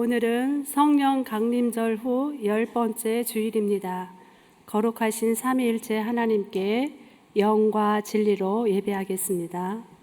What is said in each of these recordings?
오늘은 성령 강림절 후 10번째 주일입니다. 거룩하신 삼위일체 하나님께 영과 진리로 예배하겠습니다.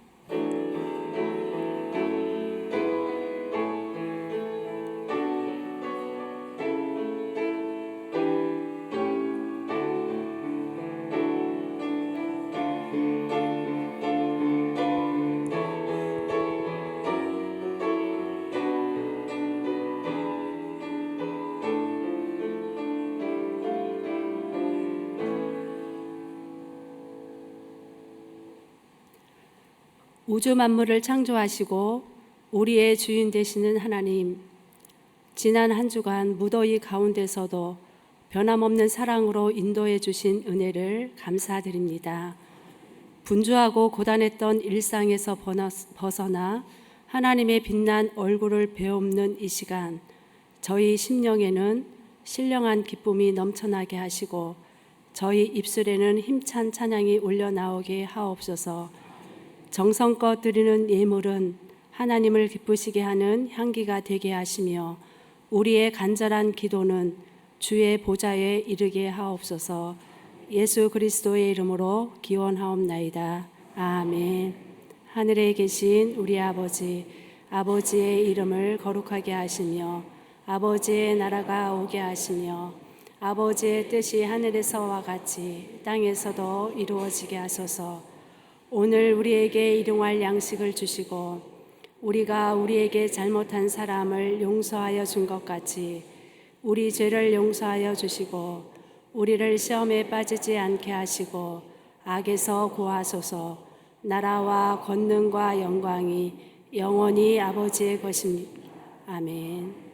우주 만물을 창조하시고 우리의 주인 되시는 하나님, 지난 한 주간 무더위 가운데서도 변함없는 사랑으로 인도해 주신 은혜를 감사드립니다. 분주하고 고단했던 일상에서 벗어나 하나님의 빛난 얼굴을 배움는 이 시간, 저희 심령에는 신령한 기쁨이 넘쳐나게 하시고 저희 입술에는 힘찬 찬양이 올려나오게 하옵소서. 정성껏 드리는 예물은 하나님을 기쁘시게 하는 향기가 되게 하시며 우리의 간절한 기도는 주의 보좌에 이르게 하옵소서. 예수 그리스도의 이름으로 기원하옵나이다. 아멘. 하늘에 계신 우리 아버지, 아버지의 이름을 거룩하게 하시며 아버지의 나라가 오게 하시며 아버지의 뜻이 하늘에서와 같이 땅에서도 이루어지게 하소서. 오늘 우리에게 일용할 양식을 주시고 우리가 우리에게 잘못한 사람을 용서하여 준 것 같이 우리 죄를 용서하여 주시고 우리를 시험에 빠지지 않게 하시고 악에서 구하소서. 나라와 권능과 영광이 영원히 아버지의 것입니다. 아멘.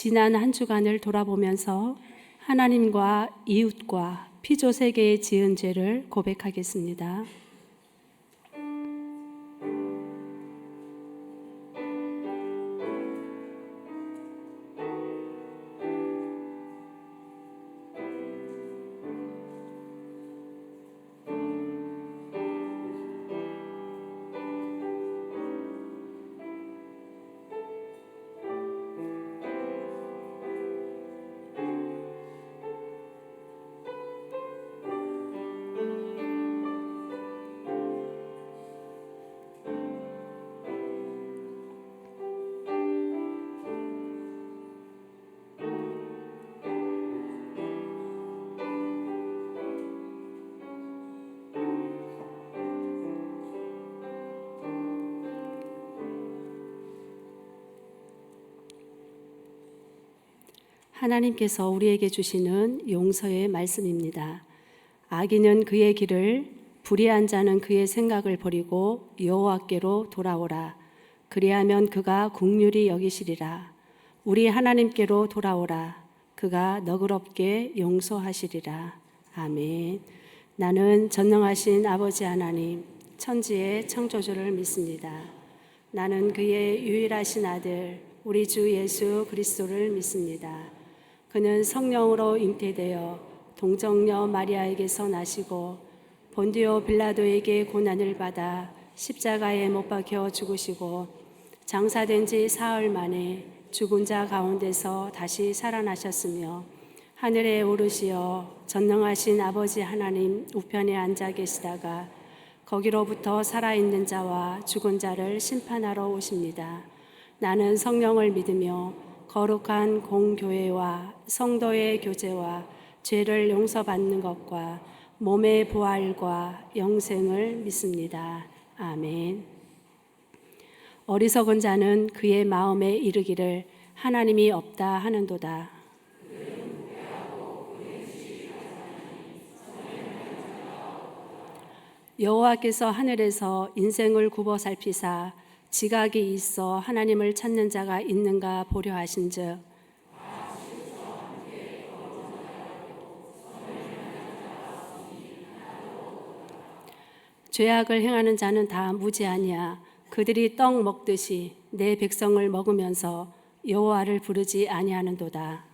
지난 한 주간을 돌아보면서 하나님과 이웃과 피조 세계에 지은 죄를 고백하겠습니다. 하나님께서 우리에게 주시는 용서의 말씀입니다. 악인은 그의 길을, 불의한 자는 그의 생각을 버리고 여호와께로 돌아오라. 그리하면 그가 긍휼히 여기시리라. 우리 하나님께로 돌아오라. 그가 너그럽게 용서하시리라. 아멘. 나는 전능하신 아버지 하나님, 천지의 창조주를 믿습니다. 나는 그의 유일하신 아들, 우리 주 예수 그리스도를 믿습니다. 그는 성령으로 잉태되어 동정녀 마리아에게서 나시고 본디오 빌라도에게 고난을 받아 십자가에 못 박혀 죽으시고 장사된 지 사흘 만에 죽은 자 가운데서 다시 살아나셨으며 하늘에 오르시어 전능하신 아버지 하나님 우편에 앉아 계시다가 거기로부터 살아있는 자와 죽은 자를 심판하러 오십니다. 나는 성령을 믿으며 거룩한 공교회와 성도의 교제와 죄를 용서받는 것과 몸의 부활과 영생을 믿습니다. 아멘. 어리석은 자는 그의 마음에 이르기를 하나님이 없다 하는도다. 여호와께서 하늘에서 인생을 굽어 살피사 지각이 있어 하나님을 찾는 자가 있는가 보려 하신즉 죄악을 행하는 자는 다 무지하니야. 그들이 떡 먹듯이 내 백성을 먹으면서 여호와를 부르지 아니하는도다.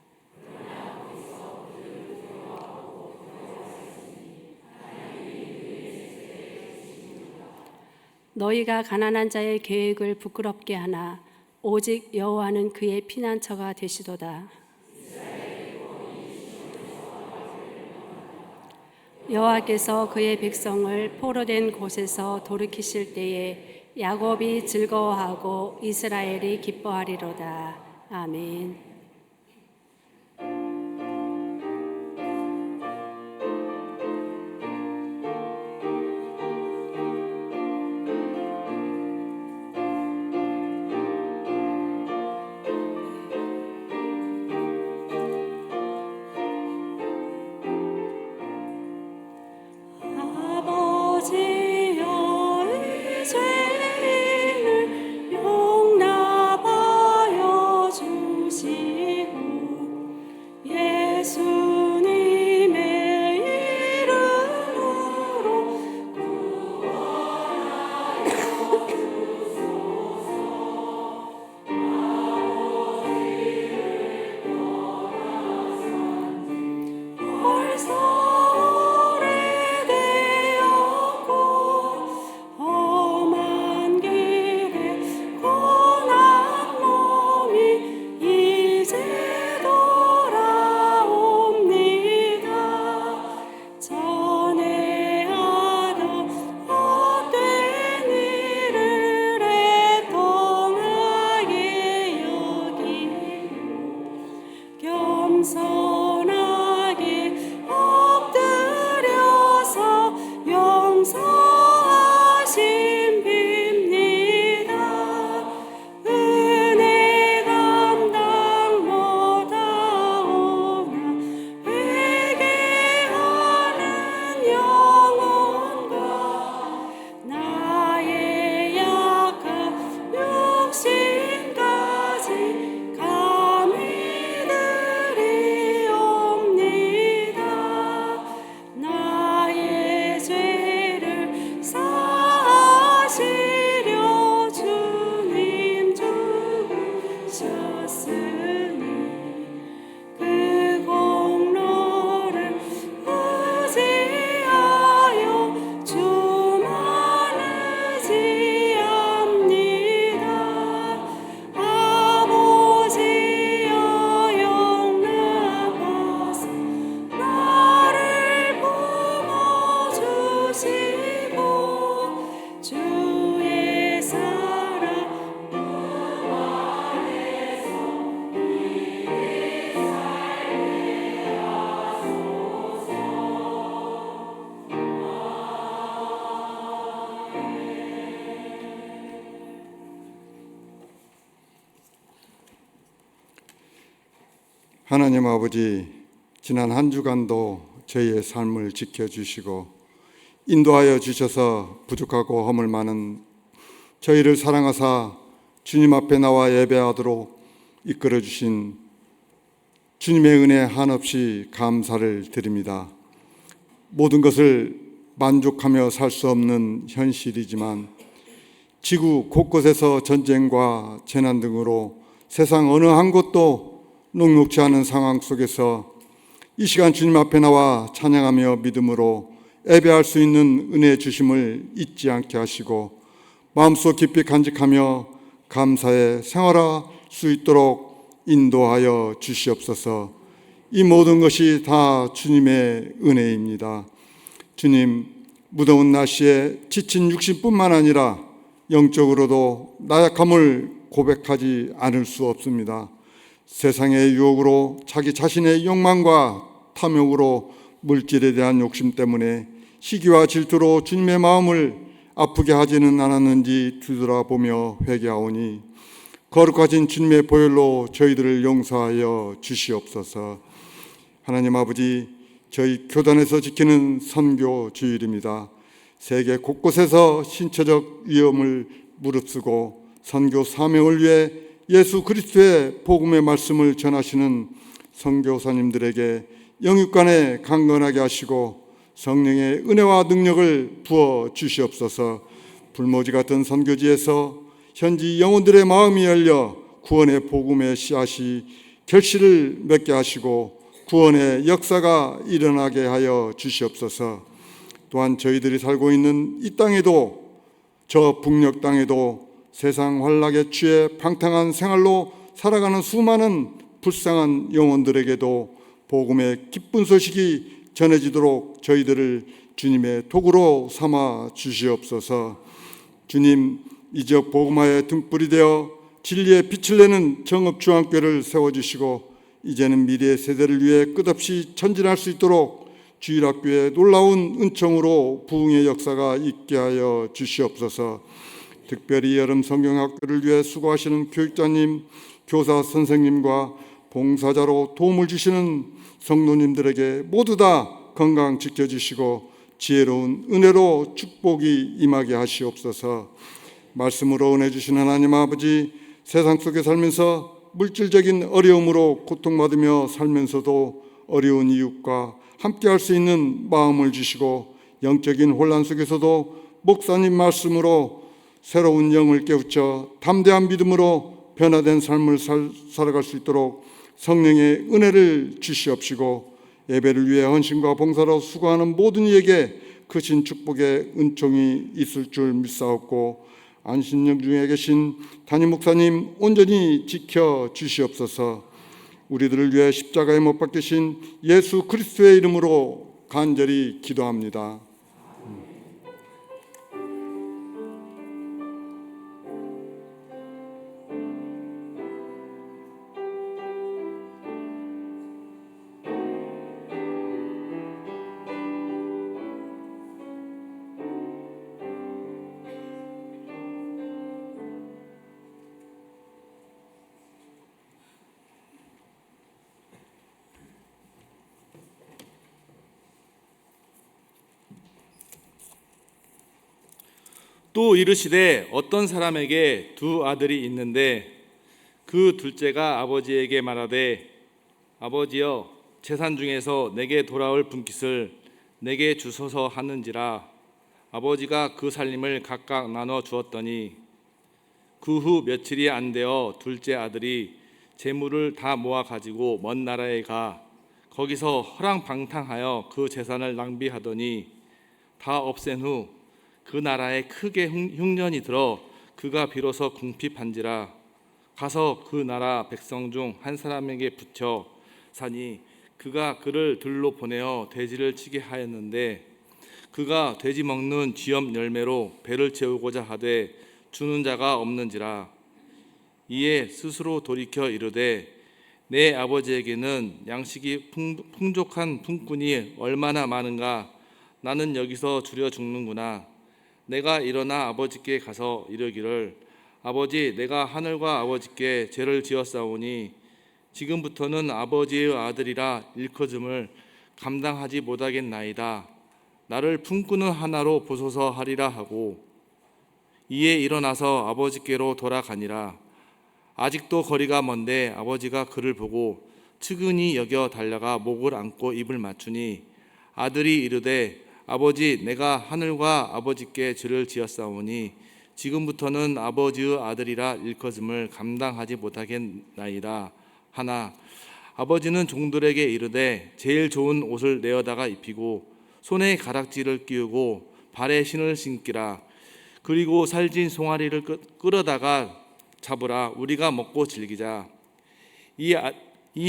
너희가 가난한 자의 계획을 부끄럽게 하나 오직 여호와는 그의 피난처가 되시도다. 여호와께서 그의 백성을 포로된 곳에서 돌이키실 때에 야곱이 즐거워하고 이스라엘이 기뻐하리로다. 아멘. 하나님 아버지, 지난 한 주간도 저희의 삶을 지켜주시고 인도하여 주셔서 부족하고 허물 많은 저희를 사랑하사 주님 앞에 나와 예배하도록 이끌어 주신 주님의 은혜 한없이 감사를 드립니다. 모든 것을 만족하며 살 수 없는 현실이지만 지구 곳곳에서 전쟁과 재난 등으로 세상 어느 한 곳도 녹록지 않은 상황 속에서 이 시간 주님 앞에 나와 찬양하며 믿음으로 예배할 수 있는 은혜 주심을 잊지 않게 하시고 마음속 깊이 간직하며 감사에 생활할 수 있도록 인도하여 주시옵소서. 이 모든 것이 다 주님의 은혜입니다. 주님, 무더운 날씨에 지친 육신뿐만 아니라 영적으로도 나약함을 고백하지 않을 수 없습니다. 세상의 유혹으로 자기 자신의 욕망과 탐욕으로 물질에 대한 욕심 때문에 시기와 질투로 주님의 마음을 아프게 하지는 않았는지 뒤돌아보며 회개하오니 거룩하신 주님의 보혈로 저희들을 용서하여 주시옵소서. 하나님 아버지, 저희 교단에서 지키는 선교 주일입니다. 세계 곳곳에서 신체적 위험을 무릅쓰고 선교 사명을 위해 예수 그리스도의 복음의 말씀을 전하시는 선교사님들에게 영육간에 강건하게 하시고 성령의 은혜와 능력을 부어 주시옵소서. 불모지 같은 선교지에서 현지 영혼들의 마음이 열려 구원의 복음의 씨앗이 결실을 맺게 하시고 구원의 역사가 일어나게 하여 주시옵소서. 또한 저희들이 살고 있는 이 땅에도 저 북녘 땅에도 세상 환락에 취해 방탕한 생활로 살아가는 수많은 불쌍한 영혼들에게도 복음의 기쁜 소식이 전해지도록 저희들을 주님의 도구로 삼아 주시옵소서. 주님, 이 지역 복음화의 등불이 되어 진리의 빛을 내는 정읍중앙교회를 세워주시고 이제는 미래의 세대를 위해 끝없이 전진할 수 있도록 주일학교의 놀라운 은총으로 부흥의 역사가 있게 하여 주시옵소서. 특별히 여름 성경학교를 위해 수고하시는 교육자님, 교사 선생님과 봉사자로 도움을 주시는 성도님들에게 모두 다 건강 지켜주시고 지혜로운 은혜로 축복이 임하게 하시옵소서. 말씀으로 은혜 주신 하나님 아버지, 세상 속에 살면서 물질적인 어려움으로 고통받으며 살면서도 어려운 이웃과 함께할 수 있는 마음을 주시고 영적인 혼란 속에서도 목사님 말씀으로 새로운 영을 깨우쳐 담대한 믿음으로 변화된 삶을 살아갈 수 있도록 성령의 은혜를 주시옵시고 예배를 위해 헌신과 봉사로 수고하는 모든 이에게 크신 축복의 은총이 있을 줄 믿사옵고 안신령 중에 계신 담임 목사님 온전히 지켜 주시옵소서. 우리들을 위해 십자가에 못 박히신 예수 그리스도의 이름으로 간절히 기도합니다. 또 이르시되 어떤 사람에게 두 아들이 있는데 그 둘째가 아버지에게 말하되 아버지여 재산 중에서 내게 돌아올 분깃을 내게 주소서 하는지라. 아버지가 그 살림을 각각 나눠 주었더니 그 후 며칠이 안 되어 둘째 아들이 재물을 다 모아 가지고 먼 나라에 가 거기서 허랑방탕하여 그 재산을 낭비하더니 다 없앤 후 그 나라에 크게 흉년이 들어 그가 비로소 궁핍한지라. 가서 그 나라 백성 중 한 사람에게 붙여 사니 그가 그를 들로 보내어 돼지를 치게 하였는데 그가 돼지 먹는 쥐염 열매로 배를 채우고자 하되 주는 자가 없는지라. 이에 스스로 돌이켜 이르되 내 아버지에게는 양식이 풍족한 품꾼이 얼마나 많은가. 나는 여기서 주려 죽는구나. 내가 일어나 아버지께 가서 이르기를 아버지, 내가 하늘과 아버지께 죄를 지었사오니 지금부터는 아버지의 아들이라 일컬음을 감당하지 못하겠나이다. 나를 품꾸는 하나로 보소서 하리라 하고 이에 일어나서 아버지께로 돌아가니라. 아직도 거리가 먼데 아버지가 그를 보고 측은히 여겨 달려가 목을 안고 입을 맞추니 아들이 이르되 아버지 내가 하늘과 아버지께 죄를 지었사오니 지금부터는 아버지의 아들이라 일컬음을 감당하지 못하겠나이다 하나 아버지는 종들에게 이르되 제일 좋은 옷을 내어다가 입히고 손에 가락지를 끼우고 발에 신을 신기라. 그리고 살진 송아리를 끌어다가 잡으라. 우리가 먹고 즐기자. 이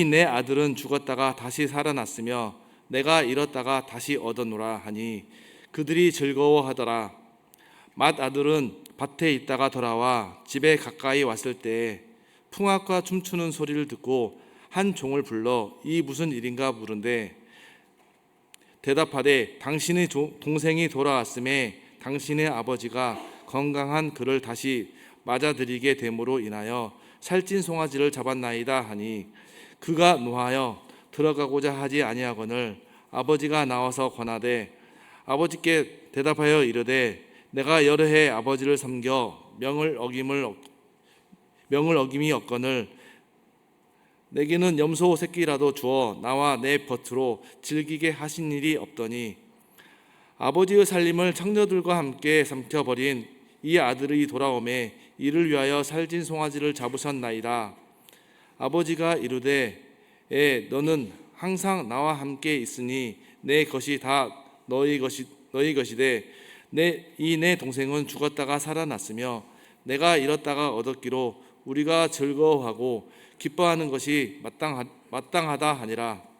내 아들은 죽었다가 다시 살아났으며 내가 잃었다가 다시 얻어노라 하니 그들이 즐거워하더라. 맏아들은 밭에 있다가 돌아와 집에 가까이 왔을 때에 풍악과 춤추는 소리를 듣고 한 종을 불러 이 무슨 일인가 물은데 대답하되 당신의 동생이 돌아왔음에 당신의 아버지가 건강한 그를 다시 맞아들이게 됨으로 인하여 살찐 송아지를 잡았나이다 하니 그가 노하여 들어가고자 하지 아니하거늘 아버지가 나와서 권하되 아버지께 대답하여 이르되 내가 여러 해 아버지를 섬겨 명을 어김이 없거늘 내게는 염소 새끼라도 주어 나와 내 벗으로 즐기게 하신 일이 없더니 아버지의 살림을 창녀들과 함께 삼켜버린 이 아들이 돌아오매 이를 위하여 살진 송아지를 잡으셨나이다. 아버지가 이르되 너는 항상 나와 함께 있으니 내 것이 다 너희 것이되 내 동생은 죽었다가 살아났으며 내가 잃었다가 얻었기로 우리가 즐거워하고 기뻐하는 것이 마땅하다 하니라.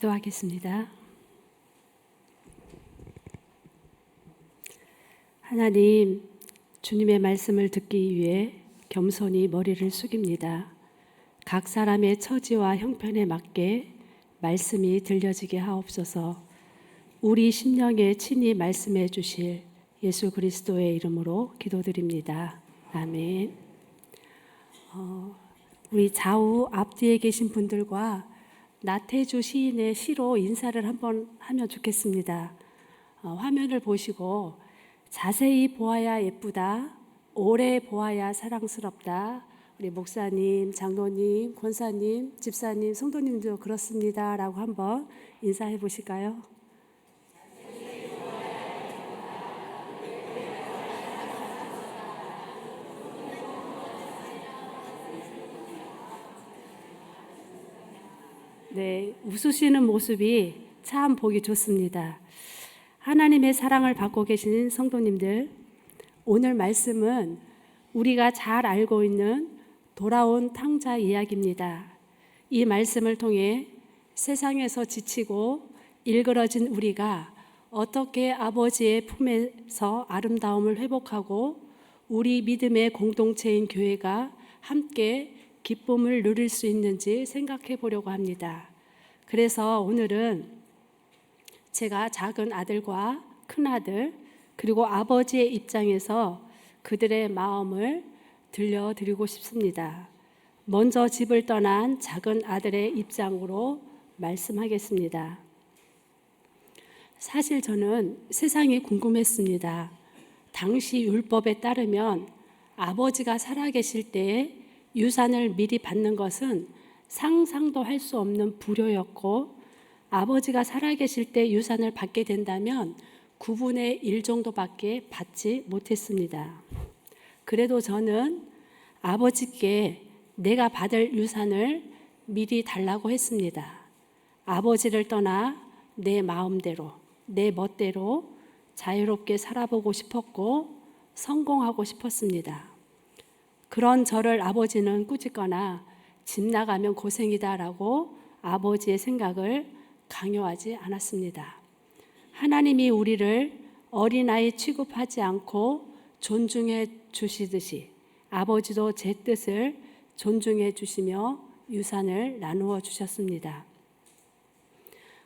기도하겠습니다. 하나님, 주님의 말씀을 듣기 위해 겸손히 머리를 숙입니다. 각 사람의 처지와 형편에 맞게 말씀이 들려지게 하옵소서. 우리 심령에 친히 말씀해 주실 예수 그리스도의 이름으로 기도드립니다. 아멘. 우리 좌우 앞뒤에 계신 분들과 나태주 시인의 시로 인사를 한번 하면 좋겠습니다. 화면을 보시고 자세히 보아야 예쁘다, 오래 보아야 사랑스럽다. 우리 목사님, 장로님, 권사님, 집사님, 성도님도 그렇습니다 라고 한번 인사해 보실까요? 네, 웃으시는 모습이 참 보기 좋습니다. 하나님의 사랑을 받고 계신 성도님들, 오늘 말씀은 우리가 잘 알고 있는 돌아온 탕자 이야기입니다. 이 말씀을 통해 세상에서 지치고 일그러진 우리가 어떻게 아버지의 품에서 아름다움을 회복하고 우리 믿음의 공동체인 교회가 함께 기쁨을 누릴 수 있는지 생각해 보려고 합니다. 그래서 오늘은 제가 작은 아들과 큰아들 그리고 아버지의 입장에서 그들의 마음을 들려드리고 싶습니다. 먼저 집을 떠난 작은 아들의 입장으로 말씀하겠습니다. 사실 저는 세상이 궁금했습니다. 당시 율법에 따르면 아버지가 살아계실 때에 유산을 미리 받는 것은 상상도 할 수 없는 불효였고, 아버지가 살아계실 때 유산을 받게 된다면 9분의 1 정도밖에 받지 못했습니다. 그래도 저는 아버지께 내가 받을 유산을 미리 달라고 했습니다. 아버지를 떠나 내 마음대로, 내 멋대로 자유롭게 살아보고 싶었고 성공하고 싶었습니다. 그런 저를 아버지는 꾸짖거나 집 나가면 고생이다라고 아버지의 생각을 강요하지 않았습니다. 하나님이 우리를 어린아이 취급하지 않고 존중해 주시듯이 아버지도 제 뜻을 존중해 주시며 유산을 나누어 주셨습니다.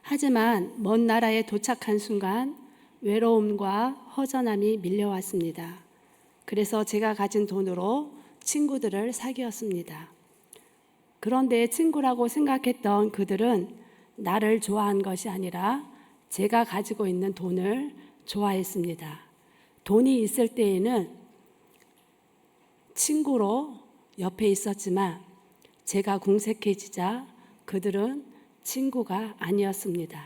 하지만 먼 나라에 도착한 순간 외로움과 허전함이 밀려왔습니다. 그래서 제가 가진 돈으로 친구들을 사귀었습니다. 그런데 친구라고 생각했던 그들은 나를 좋아한 것이 아니라 제가 가지고 있는 돈을 좋아했습니다. 돈이 있을 때에는 친구로 옆에 있었지만 제가 궁색해지자 그들은 친구가 아니었습니다.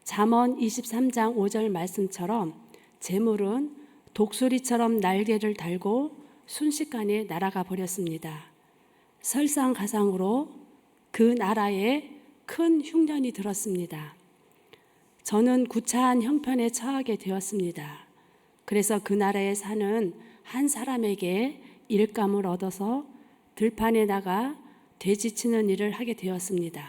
잠언 23장 5절 말씀처럼 재물은 독수리처럼 날개를 달고 순식간에 날아가 버렸습니다. 설상가상으로 그 나라에 큰 흉년이 들었습니다. 저는 구차한 형편에 처하게 되었습니다. 그래서 그 나라에 사는 한 사람에게 일감을 얻어서 들판에 나가 돼지치는 일을 하게 되었습니다.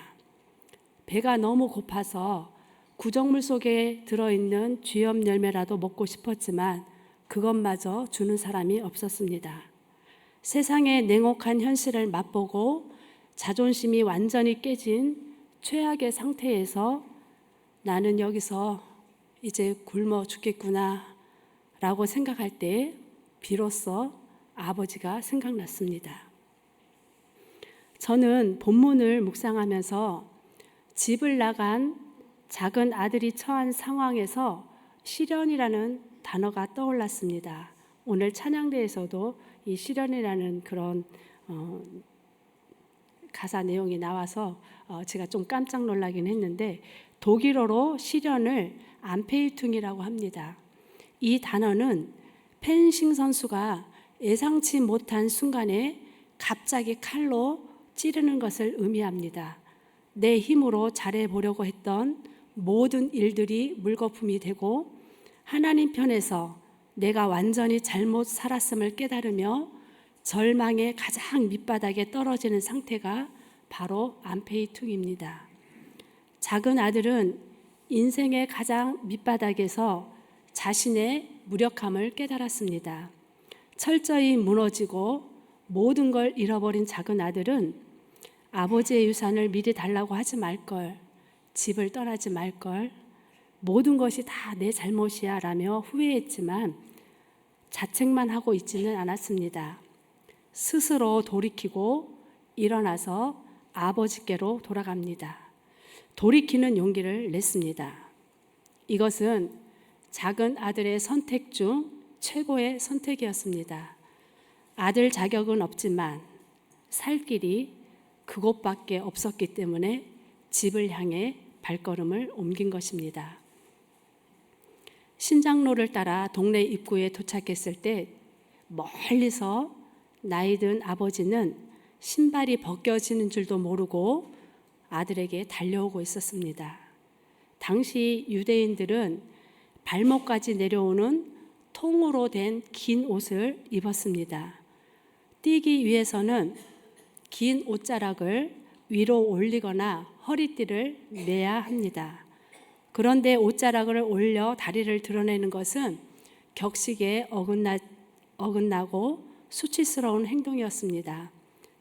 배가 너무 고파서 구정물 속에 들어있는 쥐염 열매라도 먹고 싶었지만 그것마저 주는 사람이 없었습니다. 세상의 냉혹한 현실을 맛보고 자존심이 완전히 깨진 최악의 상태에서 나는 여기서 이제 굶어 죽겠구나 라고 생각할 때 비로소 아버지가 생각났습니다. 저는 본문을 묵상하면서 집을 나간 작은 아들이 처한 상황에서 시련이라는 단어가 떠올랐습니다. 오늘 찬양대에서도 이 시련이라는 그런 가사 내용이 나와서 제가 좀 깜짝 놀라긴 했는데, 독일어로 시련을 안페이퉁이라고 합니다. 이 단어는 펜싱 선수가 예상치 못한 순간에 갑자기 칼로 찌르는 것을 의미합니다. 내 힘으로 잘해보려고 했던 모든 일들이 물거품이 되고 하나님 편에서 내가 완전히 잘못 살았음을 깨달으며 절망의 가장 밑바닥에 떨어지는 상태가 바로 안페이퉁입니다. 작은 아들은 인생의 가장 밑바닥에서 자신의 무력함을 깨달았습니다. 철저히 무너지고 모든 걸 잃어버린 작은 아들은 아버지의 유산을 미리 달라고 하지 말걸, 집을 떠나지 말걸, 모든 것이 다 내 잘못이야 라며 후회했지만 자책만 하고 있지는 않았습니다. 스스로 돌이키고 일어나서 아버지께로 돌아갑니다. 돌이키는 용기를 냈습니다. 이것은 작은 아들의 선택 중 최고의 선택이었습니다. 아들 자격은 없지만 살 길이 그곳밖에 없었기 때문에 집을 향해 발걸음을 옮긴 것입니다. 신장로를 따라 동네 입구에 도착했을 때 멀리서 나이 든 아버지는 신발이 벗겨지는 줄도 모르고 아들에게 달려오고 있었습니다. 당시 유대인들은 발목까지 내려오는 통으로 된 긴 옷을 입었습니다. 뛰기 위해서는 긴 옷자락을 위로 올리거나 허리띠를 매야 합니다. 그런데 옷자락을 올려 다리를 드러내는 것은 격식에 어긋나고 수치스러운 행동이었습니다.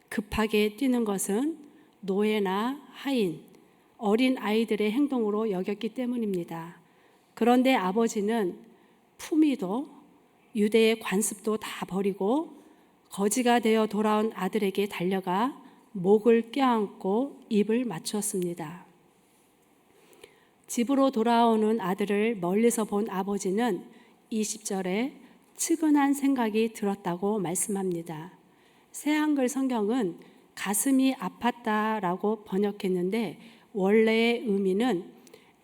급하게 뛰는 것은 노예나 하인, 어린 아이들의 행동으로 여겼기 때문입니다. 그런데 아버지는 품위도 유대의 관습도 다 버리고 거지가 되어 돌아온 아들에게 달려가 목을 껴안고 입을 맞추었습니다. 집으로 돌아오는 아들을 멀리서 본 아버지는 20절에 측은한 생각이 들었다고 말씀합니다. 새한글 성경은 가슴이 아팠다라고 번역했는데 원래의 의미는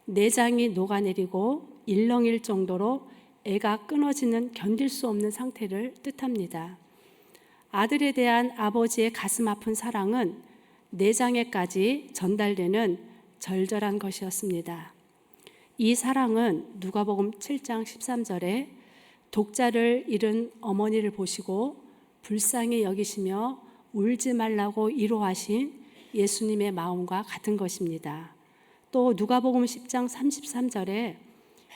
내장이 녹아내리고 일렁일 정도로 애가 끊어지는 견딜 수 없는 상태를 뜻합니다. 아들에 대한 아버지의 가슴 아픈 사랑은 내장에까지 전달되는 절절한 것이었습니다. 이 사랑은 누가복음 7장 13절에 독자를 잃은 어머니를 보시고 불쌍히 여기시며 울지 말라고 위로하신 예수님의 마음과 같은 것입니다. 또 누가복음 10장 33절에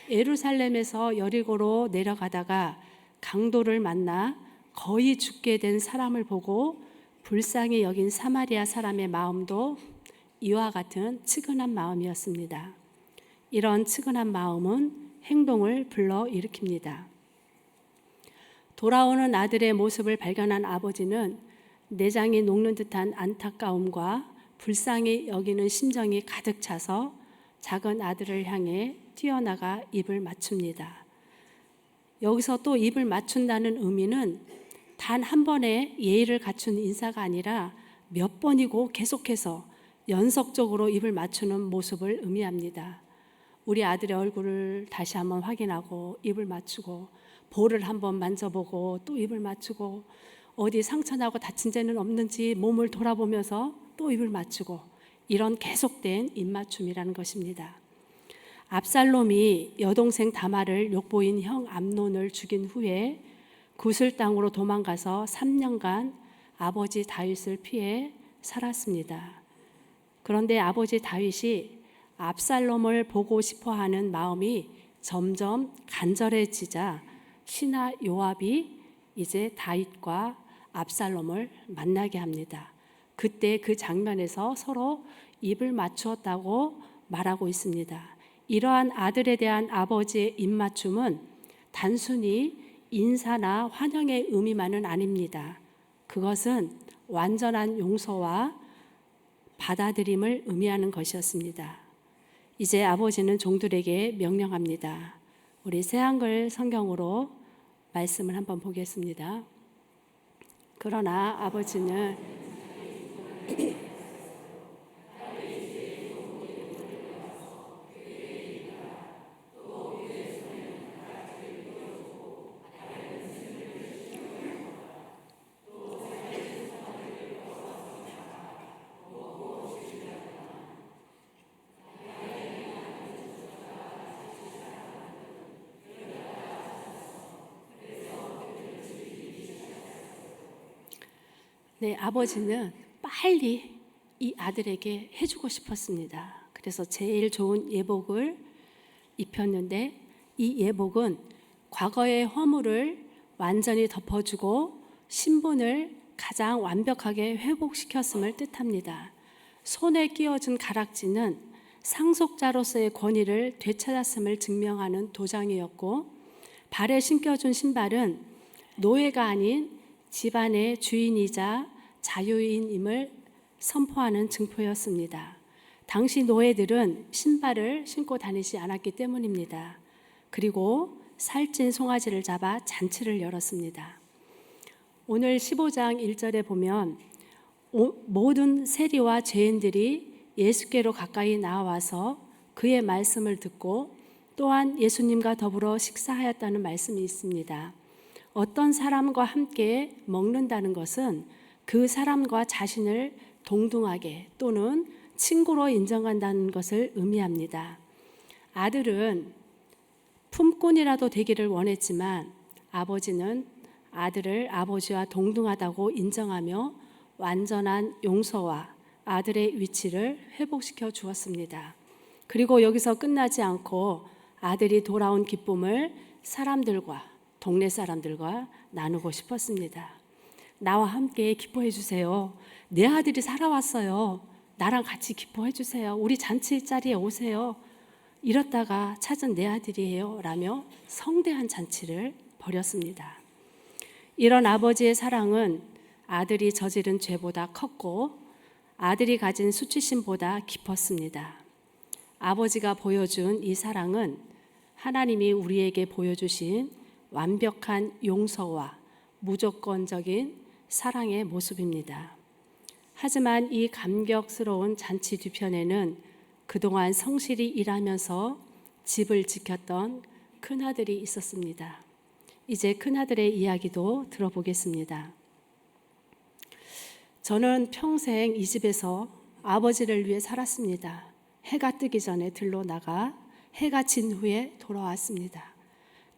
예루살렘에서 여리고로 내려가다가 강도를 만나 거의 죽게 된 사람을 보고 불쌍히 여긴 사마리아 사람의 마음도 이와 같은 측은한 마음이었습니다. 이런 측은한 마음은 행동을 불러일으킵니다. 돌아오는 아들의 모습을 발견한 아버지는 내장이 녹는 듯한 안타까움과 불쌍히 여기는 심정이 가득 차서 작은 아들을 향해 뛰어나가 입을 맞춥니다. 여기서 또 입을 맞춘다는 의미는 단 한 번의 예의를 갖춘 인사가 아니라 몇 번이고 계속해서 연속적으로 입을 맞추는 모습을 의미합니다. 우리 아들의 얼굴을 다시 한번 확인하고 입을 맞추고 볼을 한번 만져보고 또 입을 맞추고 어디 상처나고 다친 데는 없는지 몸을 돌아보면서 또 입을 맞추고 이런 계속된 입맞춤이라는 것입니다. 압살롬이 여동생 다말을 욕보인 형 암논을 죽인 후에 구슬 땅으로 도망가서 3년간 아버지 다윗을 피해 살았습니다. 그런데 아버지 다윗이 압살롬을 보고 싶어하는 마음이 점점 간절해지자 신하 요압이 이제 다윗과 압살롬을 만나게 합니다. 그때 그 장면에서 서로 입을 맞추었다고 말하고 있습니다. 이러한 아들에 대한 아버지의 입맞춤은 단순히 인사나 환영의 의미만은 아닙니다. 그것은 완전한 용서와 받아들임을 의미하는 것이었습니다. 이제 아버지는 종들에게 명령합니다. 우리 새한글 성경으로 말씀을 한번 보겠습니다. 그러나 아버지는 아버지는 빨리 이 아들에게 해주고 싶었습니다. 그래서 제일 좋은 예복을 입혔는데 이 예복은 과거의 허물을 완전히 덮어주고 신분을 가장 완벽하게 회복시켰음을 뜻합니다. 손에 끼워준 가락지는 상속자로서의 권위를 되찾았음을 증명하는 도장이었고, 발에 신겨준 신발은 노예가 아닌 집안의 주인이자 자유인임을 선포하는 증표였습니다. 당시 노예들은 신발을 신고 다니지 않았기 때문입니다. 그리고 살찐 송아지를 잡아 잔치를 열었습니다. 오늘 15장 1절에 보면 모든 세리와 죄인들이 예수께로 가까이 나와서 그의 말씀을 듣고 또한 예수님과 더불어 식사하였다는 말씀이 있습니다. 어떤 사람과 함께 먹는다는 것은 그 사람과 자신을 동등하게 또는 친구로 인정한다는 것을 의미합니다. 아들은 품꾼이라도 되기를 원했지만 아버지는 아들을 아버지와 동등하다고 인정하며 완전한 용서와 아들의 위치를 회복시켜 주었습니다. 그리고 여기서 끝나지 않고 아들이 돌아온 기쁨을 사람들과 동네 사람들과 나누고 싶었습니다. 나와 함께 기뻐해 주세요. 내 아들이 살아왔어요. 나랑 같이 기뻐해 주세요. 우리 잔치 자리에 오세요. 이렇다가 찾은 내 아들이에요 라며 성대한 잔치를 벌였습니다. 이런 아버지의 사랑은 아들이 저지른 죄보다 컸고 아들이 가진 수치심보다 깊었습니다. 아버지가 보여준 이 사랑은 하나님이 우리에게 보여주신 완벽한 용서와 무조건적인 사랑의 모습입니다. 하지만 이 감격스러운 잔치 뒤편에는 그동안 성실히 일하면서 집을 지켰던 큰아들이 있었습니다. 이제 큰아들의 이야기도 들어보겠습니다. 저는 평생 이 집에서 아버지를 위해 살았습니다. 해가 뜨기 전에 들러 나가 해가 진 후에 돌아왔습니다.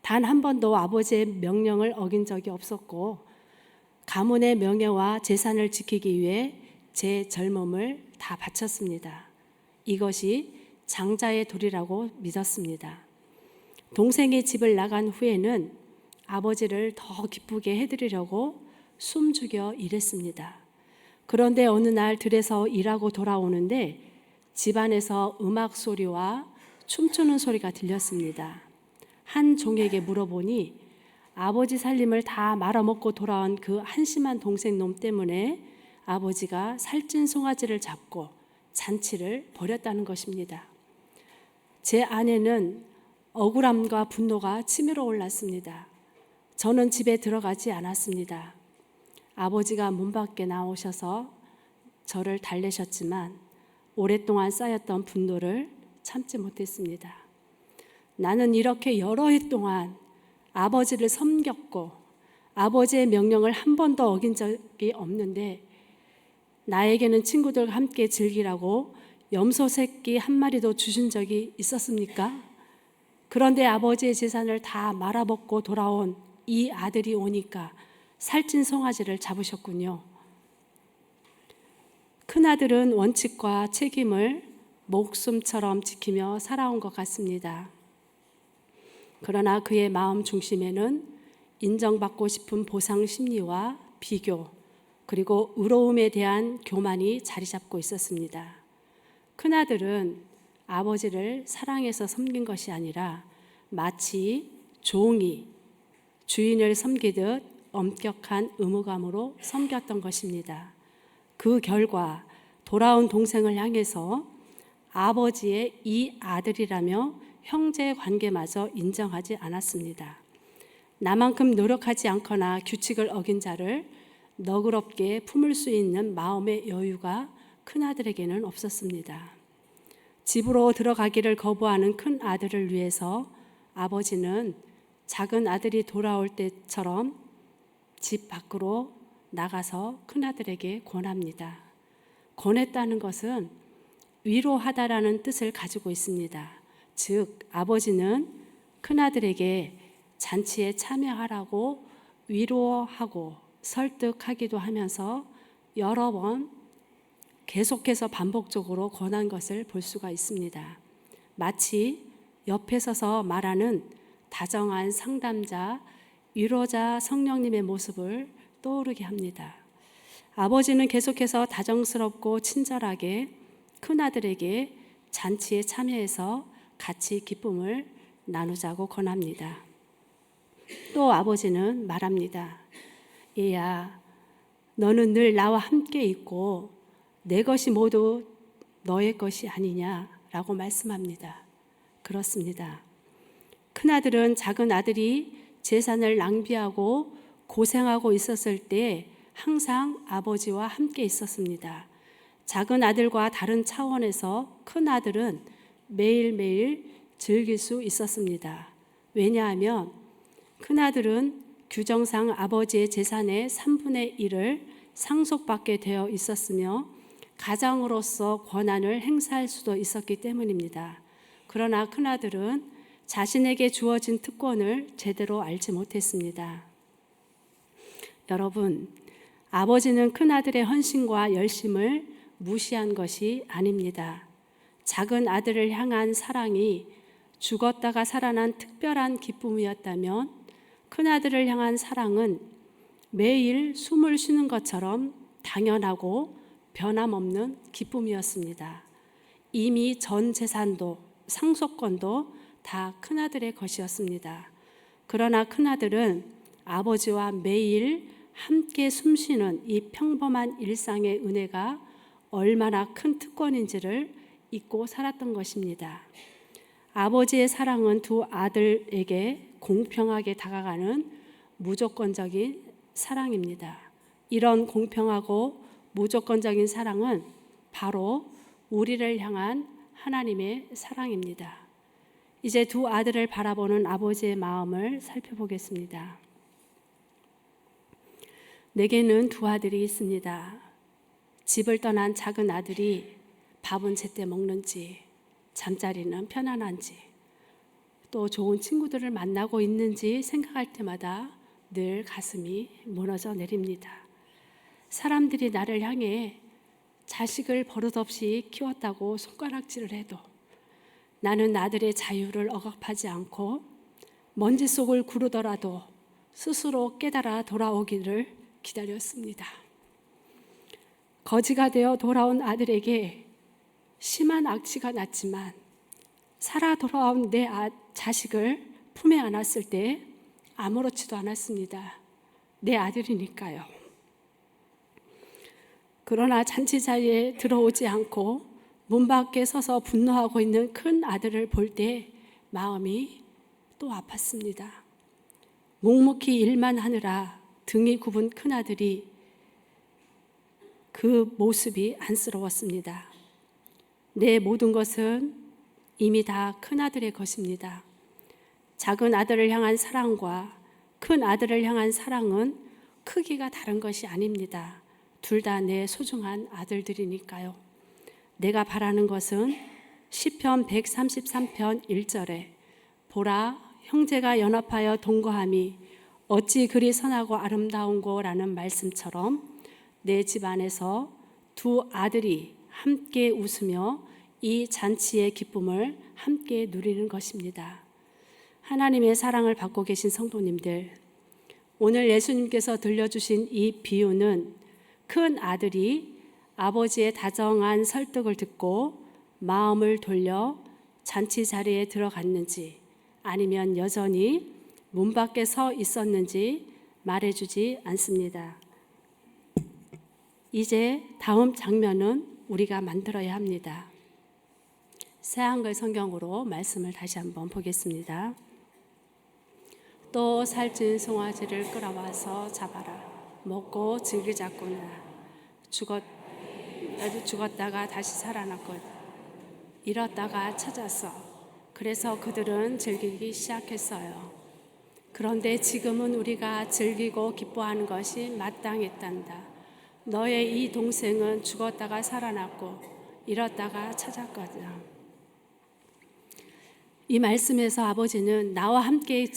단 한 번도 아버지의 명령을 어긴 적이 없었고 가문의 명예와 재산을 지키기 위해 제 젊음을 다 바쳤습니다. 이것이 장자의 도리라고 믿었습니다. 동생이 집을 나간 후에는 아버지를 더 기쁘게 해드리려고 숨죽여 일했습니다. 그런데 어느 날 들에서 일하고 돌아오는데 집안에서 음악 소리와 춤추는 소리가 들렸습니다. 한 종에게 물어보니 아버지 살림을 다 말아먹고 돌아온 그 한심한 동생 놈 때문에 아버지가 살찐 송아지를 잡고 잔치를 벌였다는 것입니다. 제 안에는 억울함과 분노가 치밀어 올랐습니다. 저는 집에 들어가지 않았습니다. 아버지가 문 밖에 나오셔서 저를 달래셨지만 오랫동안 쌓였던 분노를 참지 못했습니다. 나는 이렇게 여러 해 동안 아버지를 섬겼고 아버지의 명령을 한 번도 어긴 적이 없는데 나에게는 친구들과 함께 즐기라고 염소 새끼 한 마리도 주신 적이 있었습니까? 그런데 아버지의 재산을 다 말아먹고 돌아온 이 아들이 오니까 살찐 송아지를 잡으셨군요. 큰아들은 원칙과 책임을 목숨처럼 지키며 살아온 것 같습니다. 그러나 그의 마음 중심에는 인정받고 싶은 보상 심리와 비교, 그리고 의로움에 대한 교만이 자리 잡고 있었습니다. 큰아들은 아버지를 사랑해서 섬긴 것이 아니라 마치 종이 주인을 섬기듯 엄격한 의무감으로 섬겼던 것입니다. 그 결과 돌아온 동생을 향해서 아버지의 이 아들이라며 형제 관계마저 인정하지 않았습니다. 나만큼 노력하지 않거나 규칙을 어긴 자를 너그럽게 품을 수 있는 마음의 여유가 큰아들에게는 없었습니다. 집으로 들어가기를 거부하는 큰아들을 위해서 아버지는 작은 아들이 돌아올 때처럼 집 밖으로 나가서 큰아들에게 권합니다. 권했다는 것은 위로하다라는 뜻을 가지고 있습니다. 즉, 아버지는 큰아들에게 잔치에 참여하라고 위로하고 설득하기도 하면서 여러 번 계속해서 반복적으로 권한 것을 볼 수가 있습니다. 마치 옆에 서서 말하는 다정한 상담자, 위로자 성령님의 모습을 떠오르게 합니다. 아버지는 계속해서 다정스럽고 친절하게 큰아들에게 잔치에 참여해서 같이 기쁨을 나누자고 권합니다. 또 아버지는 말합니다. 얘야, 너는 늘 나와 함께 있고 내 것이 모두 너의 것이 아니냐라고 말씀합니다. 그렇습니다. 큰아들은 작은 아들이 재산을 낭비하고 고생하고 있었을 때 항상 아버지와 함께 있었습니다. 작은 아들과 다른 차원에서 큰아들은 매일매일 즐길 수 있었습니다. 왜냐하면 큰아들은 규정상 아버지의 재산의 3분의 1을 상속받게 되어 있었으며 가장으로서 권한을 행사할 수도 있었기 때문입니다. 그러나 큰아들은 자신에게 주어진 특권을 제대로 알지 못했습니다. 여러분, 아버지는 큰아들의 헌신과 열심을 무시한 것이 아닙니다. 작은 아들을 향한 사랑이 죽었다가 살아난 특별한 기쁨이었다면 큰아들을 향한 사랑은 매일 숨을 쉬는 것처럼 당연하고 변함없는 기쁨이었습니다. 이미 전 재산도 상속권도 다 큰아들의 것이었습니다. 그러나 큰아들은 아버지와 매일 함께 숨쉬는 이 평범한 일상의 은혜가 얼마나 큰 특권인지를 잊고 살았던 것입니다. 아버지의 사랑은 두 아들에게 공평하게 다가가는 무조건적인 사랑입니다. 이런 공평하고 무조건적인 사랑은 바로 우리를 향한 하나님의 사랑입니다. 이제 두 아들을 바라보는 아버지의 마음을 살펴보겠습니다. 내게는 두 아들이 있습니다. 집을 떠난 작은 아들이 밥은 제때 먹는지, 잠자리는 편안한지, 또 좋은 친구들을 만나고 있는지 생각할 때마다 늘 가슴이 무너져 내립니다. 사람들이 나를 향해 자식을 버릇없이 키웠다고 손가락질을 해도 나는 아들의 자유를 억압하지 않고 먼지 속을 구르더라도 스스로 깨달아 돌아오기를 기다렸습니다. 거지가 되어 돌아온 아들에게 심한 악취가 났지만 살아 돌아온 내 자식을 품에 안았을 때 아무렇지도 않았습니다. 내 아들이니까요. 그러나 잔치 자리에 들어오지 않고 문 밖에 서서 분노하고 있는 큰 아들을 볼 때 마음이 또 아팠습니다. 묵묵히 일만 하느라 등이 굽은 큰 아들이 그 모습이 안쓰러웠습니다. 내 모든 것은 이미 다 큰 아들의 것입니다. 작은 아들을 향한 사랑과 큰 아들을 향한 사랑은 크기가 다른 것이 아닙니다. 둘 다 내 소중한 아들들이니까요. 내가 바라는 것은 시편 133편 1절에 보라 형제가 연합하여 동거함이 어찌 그리 선하고 아름다운고라는 말씀처럼 내 집안에서 두 아들이 함께 웃으며 이 잔치의 기쁨을 함께 누리는 것입니다. 하나님의 사랑을 받고 계신 성도님들, 오늘 예수님께서 들려주신 이 비유는 큰 아들이 아버지의 다정한 설득을 듣고 마음을 돌려 잔치 자리에 들어갔는지 아니면 여전히 문 밖에 서 있었는지 말해주지 않습니다. 이제 다음 장면은 우리가 만들어야 합니다. 새한글 성경으로 말씀을 다시 한번 보겠습니다. 또 살찐 송아지를 끌어와서 잡아라. 먹고 즐기자꾸나. 죽었다가 다시 살아났고 잃었다가 찾았어. 그래서 그들은 즐기기 시작했어요. 그런데 지금은 우리가 즐기고 기뻐하는 것이 마땅했단다. 너의 이 동생은 죽었다가 살아났고 잃었다가 찾았거든. 이 말씀에서 아버지는 나와 함께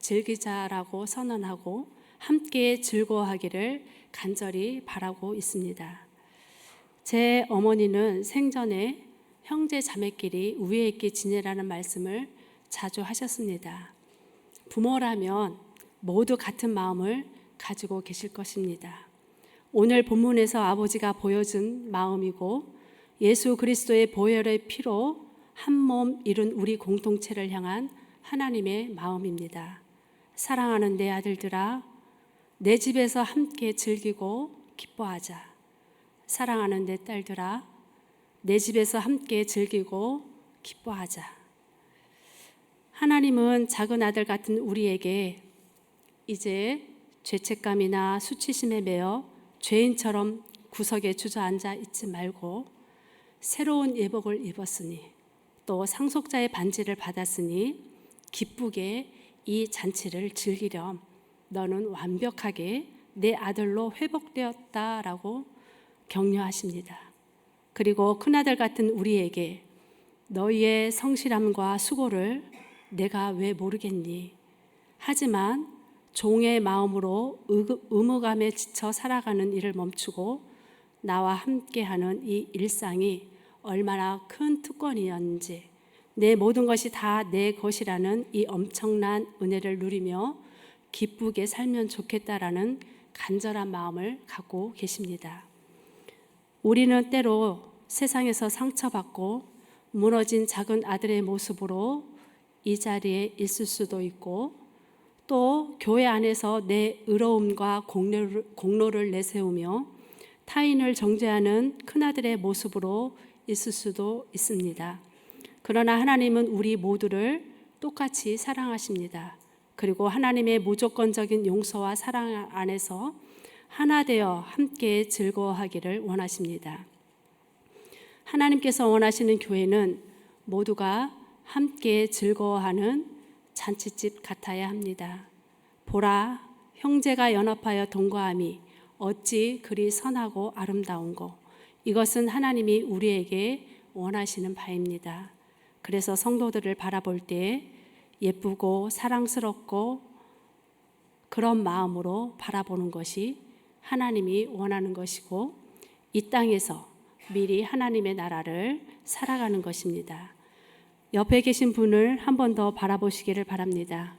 즐기자라고 선언하고 함께 즐거워하기를 간절히 바라고 있습니다. 제 어머니는 생전에 형제 자매끼리 우애 있게 지내라는 말씀을 자주 하셨습니다. 부모라면 모두 같은 마음을 가지고 계실 것입니다. 오늘 본문에서 아버지가 보여준 마음이고 예수 그리스도의 보혈의 피로 한 몸 이룬 우리 공동체를 향한 하나님의 마음입니다. 사랑하는 내 아들들아, 내 집에서 함께 즐기고 기뻐하자. 사랑하는 내 딸들아, 내 집에서 함께 즐기고 기뻐하자. 하나님은 작은 아들 같은 우리에게 이제 죄책감이나 수치심에 매여 죄인처럼 구석에 주저앉아 있지 말고 새로운 예복을 입었으니 또 상속자의 반지를 받았으니 기쁘게 이 잔치를 즐기렴. 너는 완벽하게 내 아들로 회복되었다라고 격려하십니다. 그리고 큰아들 같은 우리에게 너희의 성실함과 수고를 내가 왜 모르겠니? 하지만 종의 마음으로 의무감에 지쳐 살아가는 일을 멈추고 나와 함께하는 이 일상이 얼마나 큰 특권이었는지, 내 모든 것이 다 내 것이라는 이 엄청난 은혜를 누리며 기쁘게 살면 좋겠다라는 간절한 마음을 갖고 계십니다. 우리는 때로 세상에서 상처받고 무너진 작은 아들의 모습으로 이 자리에 있을 수도 있고, 또 교회 안에서 내 의로움과 공로를 내세우며 타인을 정죄하는 큰아들의 모습으로 있을 수도 있습니다. 그러나 하나님은 우리 모두를 똑같이 사랑하십니다. 그리고 하나님의 무조건적인 용서와 사랑 안에서 하나 되어 함께 즐거워하기를 원하십니다. 하나님께서 원하시는 교회는 모두가 함께 즐거워하는 잔치집 같아야 합니다. 보라, 형제가 연합하여 동거함이 어찌 그리 선하고 아름다운고. 이것은 하나님이 우리에게 원하시는 바입니다. 그래서 성도들을 바라볼 때 예쁘고 사랑스럽고 그런 마음으로 바라보는 것이 하나님이 원하는 것이고, 이 땅에서 미리 하나님의 나라를 살아가는 것입니다. 옆에 계신 분을 한 번 더 바라보시기를 바랍니다.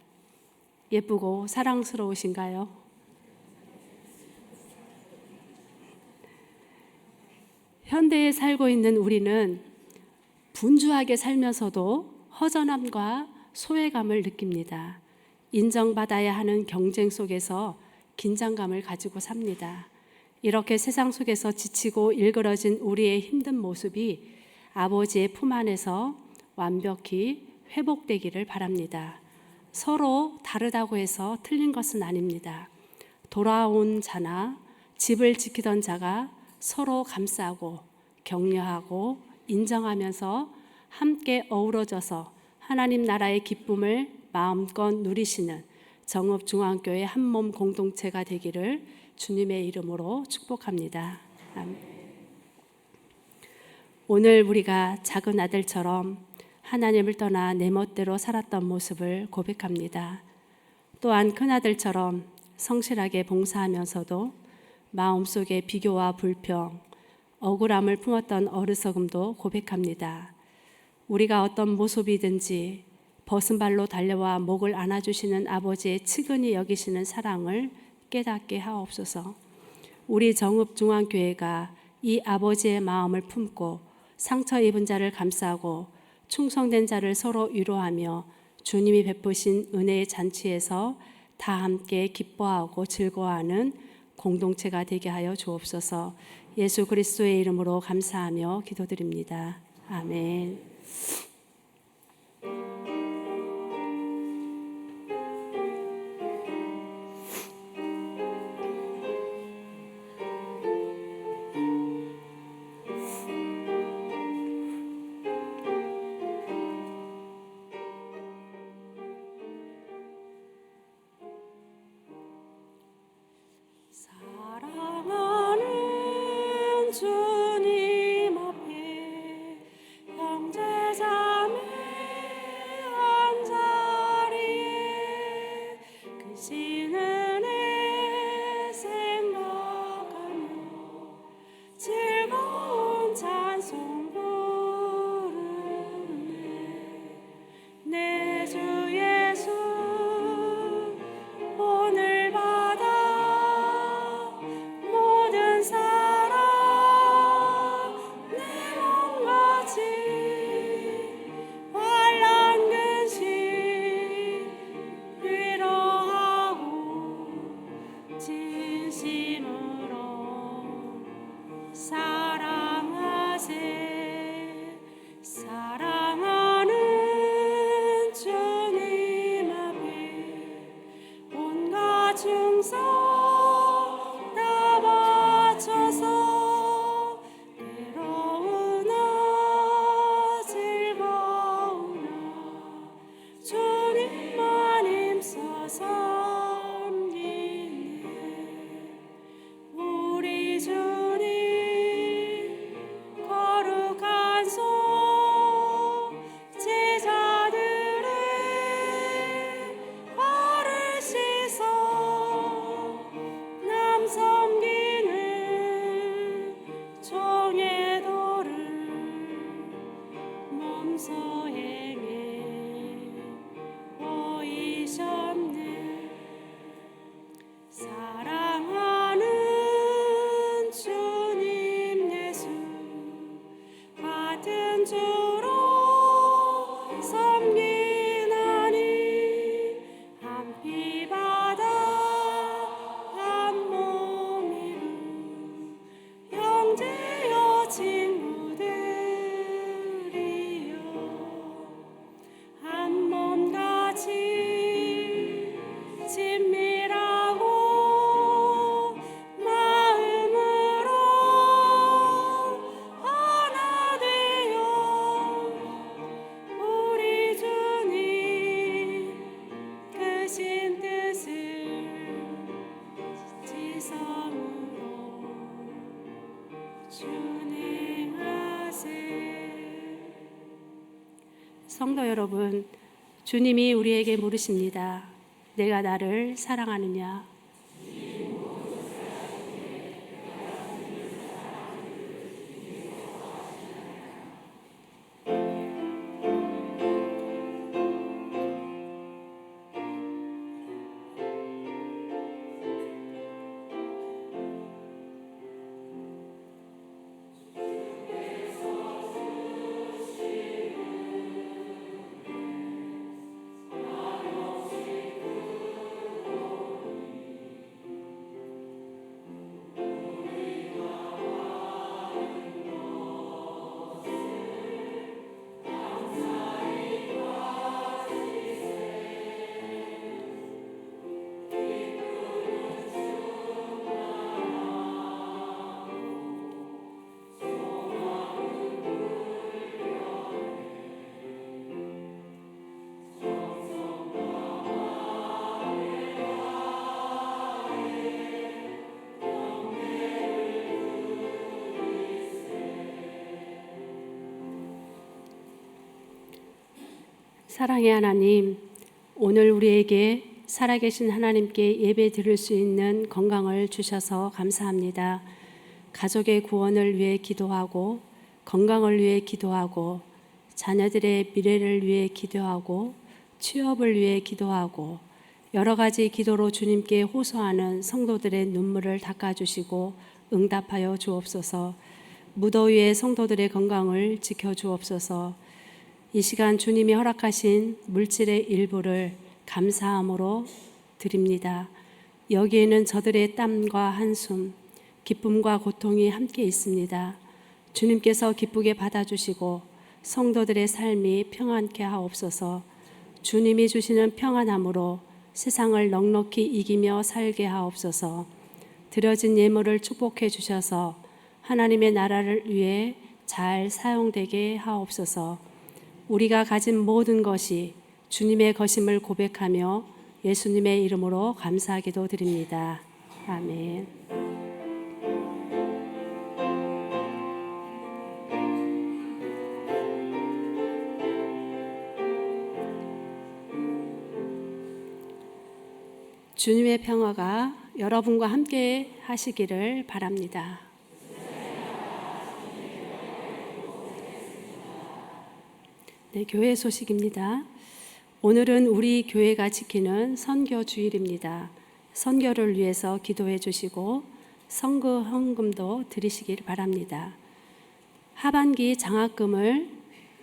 예쁘고 사랑스러우신가요? 현대에 살고 있는 우리는 분주하게 살면서도 허전함과 소외감을 느낍니다. 인정받아야 하는 경쟁 속에서 긴장감을 가지고 삽니다. 이렇게 세상 속에서 지치고 일그러진 우리의 힘든 모습이 아버지의 품 안에서 완벽히 회복되기를 바랍니다. 서로 다르다고 해서 틀린 것은 아닙니다. 돌아온 자나 집을 지키던 자가 서로 감싸고 격려하고 인정하면서 함께 어우러져서 하나님 나라의 기쁨을 마음껏 누리시는 정읍중앙교회 한몸 공동체가 되기를 주님의 이름으로 축복합니다. 아멘. 오늘 우리가 작은 아들처럼 하나님을 떠나 내 멋대로 살았던 모습을 고백합니다. 또한 큰아들처럼 성실하게 봉사하면서도 마음속에 비교와 불평, 억울함을 품었던 어리석음도 고백합니다. 우리가 어떤 모습이든지 벗은 발로 달려와 목을 안아주시는 아버지의 측은히 여기시는 사랑을 깨닫게 하옵소서. 우리 정읍중앙교회가 이 아버지의 마음을 품고 상처 입은 자를 감싸고 충성된 자를 서로 위로하며 주님이 베푸신 은혜의 잔치에서 다 함께 기뻐하고 즐거워하는 공동체가 되게 하여 주옵소서. 예수 그리스도의 이름으로 감사하며 기도드립니다. 아멘. 사랑하는 주님 앞에 형제자 성도 여러분, 주님이 우리에게 물으십니다. 내가 나를 사랑하느냐? 사랑의 하나님, 오늘 우리에게 살아계신 하나님께 예배 드릴 수 있는 건강을 주셔서 감사합니다. 가족의 구원을 위해 기도하고, 건강을 위해 기도하고, 자녀들의 미래를 위해 기도하고, 취업을 위해 기도하고, 여러 가지 기도로 주님께 호소하는 성도들의 눈물을 닦아주시고 응답하여 주옵소서. 무더위에 성도들의 건강을 지켜주옵소서. 이 시간 주님이 허락하신 물질의 일부를 감사함으로 드립니다. 여기에는 저들의 땀과 한숨, 기쁨과 고통이 함께 있습니다. 주님께서 기쁘게 받아주시고 성도들의 삶이 평안케 하옵소서. 주님이 주시는 평안함으로 세상을 넉넉히 이기며 살게 하옵소서. 드려진 예물을 축복해 주셔서 하나님의 나라를 위해 잘 사용되게 하옵소서. 우리가 가진 모든 것이 주님의 것임을 고백하며 예수님의 이름으로 감사하기도 드립니다. 아멘. 주님의 평화가 여러분과 함께 하시기를 바랍니다. 네, 교회 소식입니다. 오늘은 우리 교회가 지키는 선교 주일입니다. 선교를 위해서 기도해 주시고 선거 헌금도 드리시길 바랍니다. 하반기 장학금을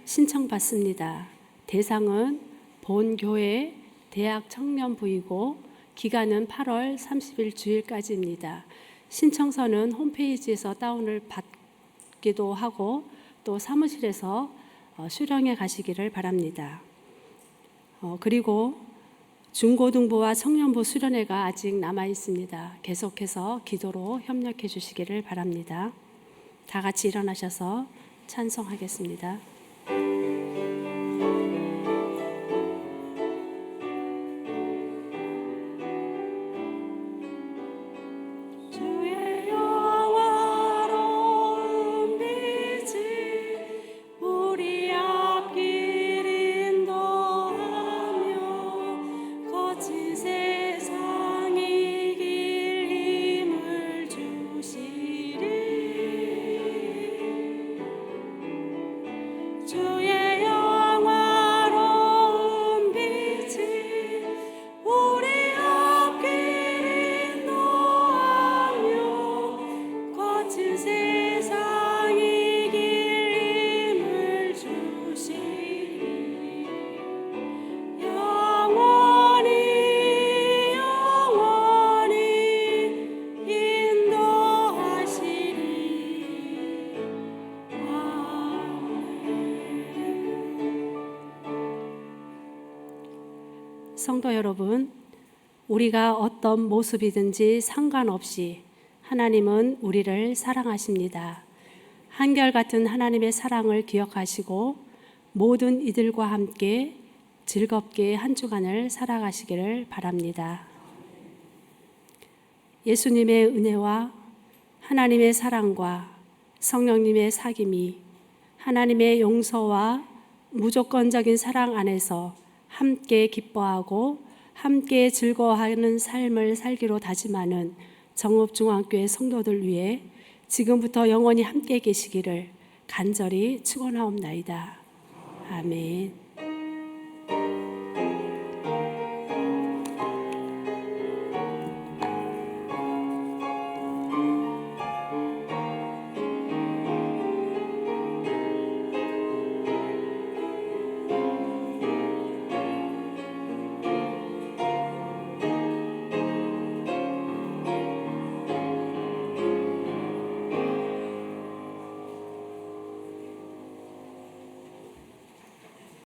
신청받습니다. 대상은 본교회 대학 청년부이고 기간은 8월 30일 주일까지입니다. 신청서는 홈페이지에서 다운을 받기도 하고 또 사무실에서 수령해 가시기를 바랍니다. 그리고 중고등부와 청년부 수련회가 아직 남아 있습니다. 계속해서 기도로 협력해 주시기를 바랍니다. 다 같이 일어나셔서 찬송하겠습니다. 성도 여러분, 우리가 어떤 모습이든지 상관없이 하나님은 우리를 사랑하십니다. 한결같은 하나님의 사랑을 기억하시고 모든 이들과 함께 즐겁게 한 주간을 살아가시기를 바랍니다. 예수님의 은혜와 하나님의 사랑과 성령님의 사귐이 하나님의 용서와 무조건적인 사랑 안에서 함께 기뻐하고 함께 즐거워하는 삶을 살기로 다짐하는 정읍중앙교회 성도들 위해 지금부터 영원히 함께 계시기를 간절히 축원하옵나이다. 아멘.